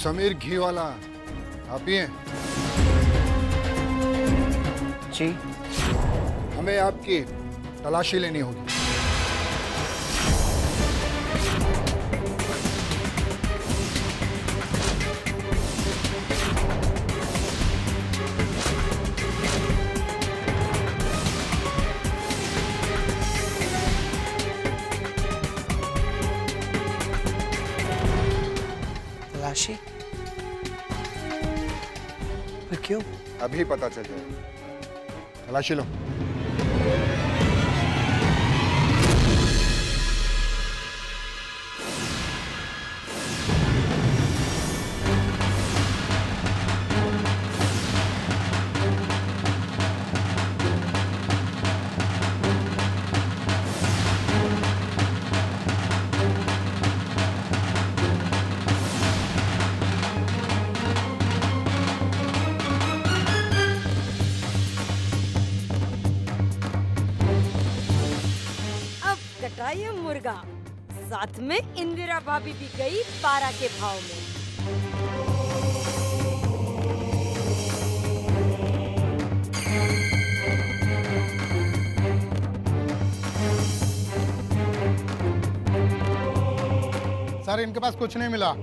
समीर घी वाला आप ही हैं? जी। हमें आपकी तलाशी लेनी होगी। तलाशी? पर क्यों? अभी पता चल जाएगा। तलाशी लो। कटाई मुर्गा, साथ में इंदिरा भाभी भी गई 12 के भाव में। सर इनके पास कुछ नहीं मिला।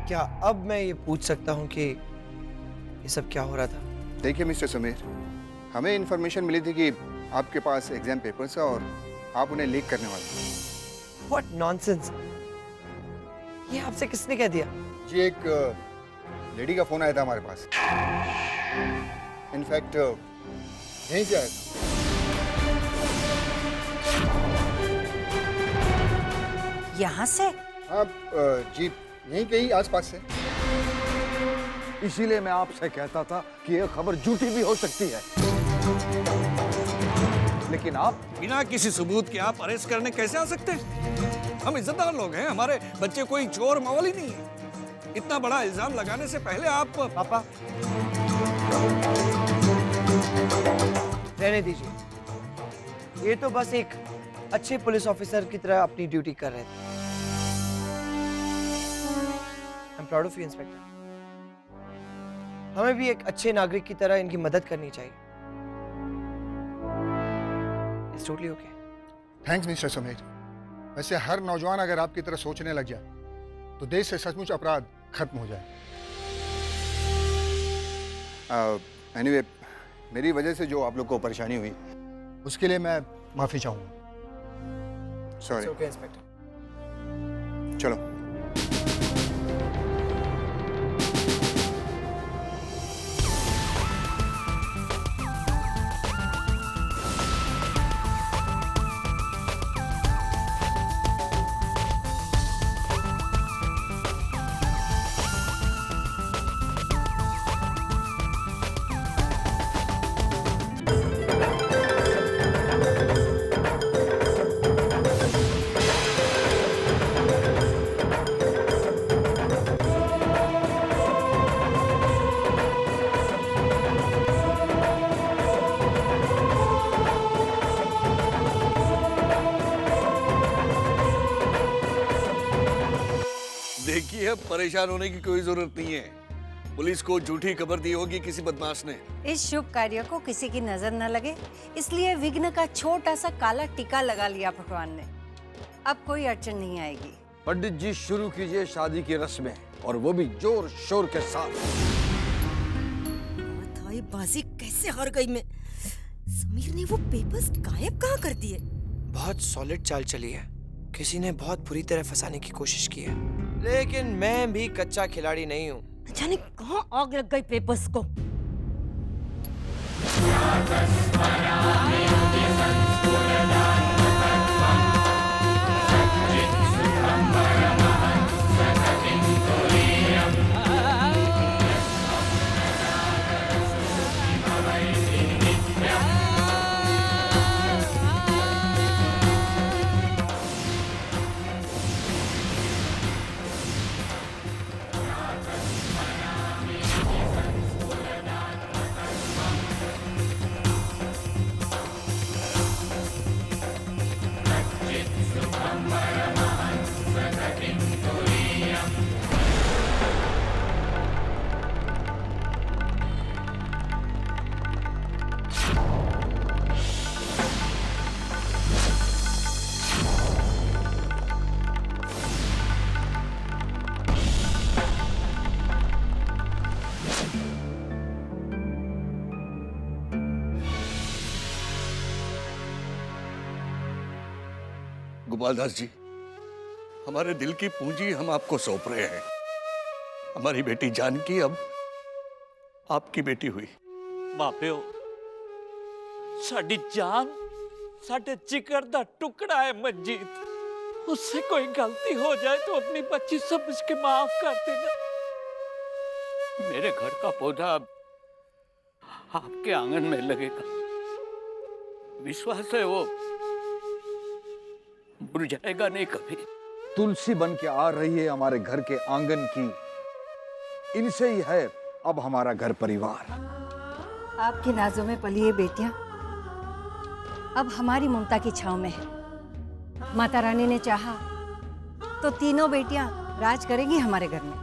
क्या अब मैं ये पूछ सकता हूँ कि ये सब क्या हो रहा था? देखिए मिस्टर समीर, हमें इन्फॉर्मेशन मिली थी कि आपके पास एग्जाम पेपर्स है और आप उन्हें लीक करने वाले हैं। What nonsense! ये आपसे किसने कह दिया? जी एक लेडी का फोन आया था हमारे पास। इनफैक्ट यहीं से आया था। यहाँ से? आप जी यहीं कहीं आसपास से। इसीलिए मैं आपसे कहता था कि यह खबर झूठी भी हो सकती है, लेकिन आप बिना किसी सबूत के आप अरेस्ट करने कैसे आ सकते हैं? हम इज्जतदार लोग हैं, हमारे बच्चे कोई चोर मवाली नहीं है। इतना बड़ा इल्जाम लगाने से पहले आप पापा रहने दीजिए। ये तो बस एक अच्छे पुलिस ऑफिसर की तरह अपनी ड्यूटी कर रहे थे। I'm proud of you, inspector. हमें भी एक अच्छे नागरिक की तरह इनकी मदद करनी चाहिए। It's totally okay. Thanks mister Sameer. वैसे हर नौजवान अगर आपकी तरह सोचने लग जाए तो देश से सचमुच अपराध खत्म हो जाए। एनीवे, मेरी वजह से जो आप लोग को परेशानी हुई उसके लिए मैं माफी चाहूंगा। सॉरी। It's okay, inspector. चलो। देखिए, अब परेशान होने की कोई जरूरत नहीं है। पुलिस को झूठी खबर दी होगी किसी बदमाश ने। इस शुभ कार्य को किसी की नजर न लगे, इसलिए विघ्न का छोटा सा काला टीका लगा लिया भगवान ने। अब कोई अड़चन नहीं आएगी। पंडित जी शुरू कीजिए शादी की रस्में, और वो भी जोर शोर के साथ। थाई बाजी कैसे हार गई मैं। समीर ने वो पेपर्स गायब कहाँ कर दिए? बहुत सॉलिड चाल चली है। किसी ने बहुत बुरी तरह फंसाने की कोशिश की है, लेकिन मैं भी कच्चा खिलाड़ी नहीं हूँ। जाने कहाँ आग लग गई पेपर्स को। गोपाल दास जी, हमारे दिल की पूंजी हम आपको सौंप रहे हैं। हमारी बेटी जानकी अब आपकी बेटी हुई। मापियो, साडी जान साडे जिगर दा टुकड़ा है मंजीत। उससे कोई गलती हो जाए तो अपनी बच्ची समझ के माफ कर देना। मेरे घर का पौधा आपके आंगन में लगेगा। विश्वास है वो मुरझाएगा नहीं कभी। तुलसी बन के आ रही है हमारे घर के आंगन की। इनसे ही है अब हमारा घर परिवार। आपकी नाजों में पली ये बेटियां अब हमारी ममता की छांव में है। माता रानी ने चाहा तो तीनों बेटियां राज करेंगी हमारे घर में।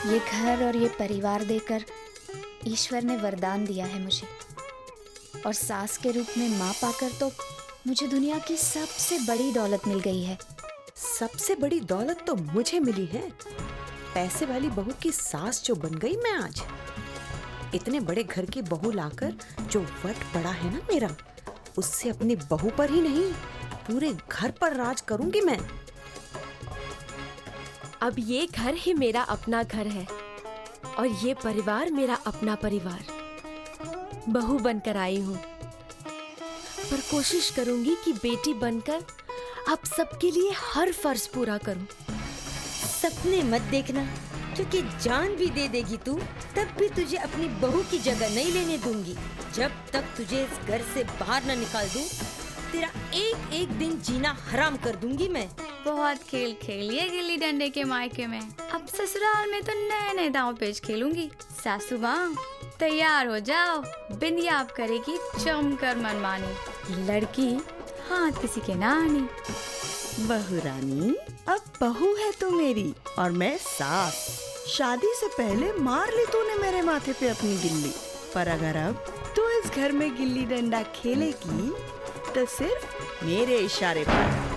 ये घर और ये परिवार देकर ईश्वर ने वरदान दिया है मुझे, और सास के रूप में माँ पाकर तो मुझे दुनिया की सबसे बड़ी दौलत मिल गई है। सबसे बड़ी दौलत तो मुझे मिली है। पैसे वाली बहू की सास जो बन गई मैं आज। इतने बड़े घर की बहू लाकर जो वट पड़ा है ना मेरा, उससे अपनी बहू पर ही नहीं पूरे घर पर राज करूंगी मैं। अब ये घर ही मेरा अपना घर है और ये परिवार मेरा अपना परिवार। बहू बनकर आई हूँ, पर कोशिश करूंगी कि बेटी बनकर आप सबके लिए हर फर्ज पूरा करूं। सपने मत देखना, क्योंकि जान भी दे देगी तू, तब भी तुझे अपनी बहू की जगह नहीं लेने दूंगी। जब तक तुझे इस घर से बाहर न निकाल दूं, तेरा एक एक दिन जीना हराम कर दूंगी मैं। बहुत खेल खेलिए गिल्ली डंडे के मायके में, अब ससुराल में तो नए नए दांव पेच खेलूंगी। सासू माँ तैयार हो जाओ, बिंदिया आप करेगी जमकर मनमानी। लड़की हाथ किसी के ना आनी। बहू रानी, अब बहू है तू मेरी और मैं सास। शादी से पहले मार ली तूने मेरे माथे पे अपनी गिल्ली, पर अगर अब तू इस घर में गिल्ली डंडा खेलेगी तो सिर्फ मेरे इशारे पर।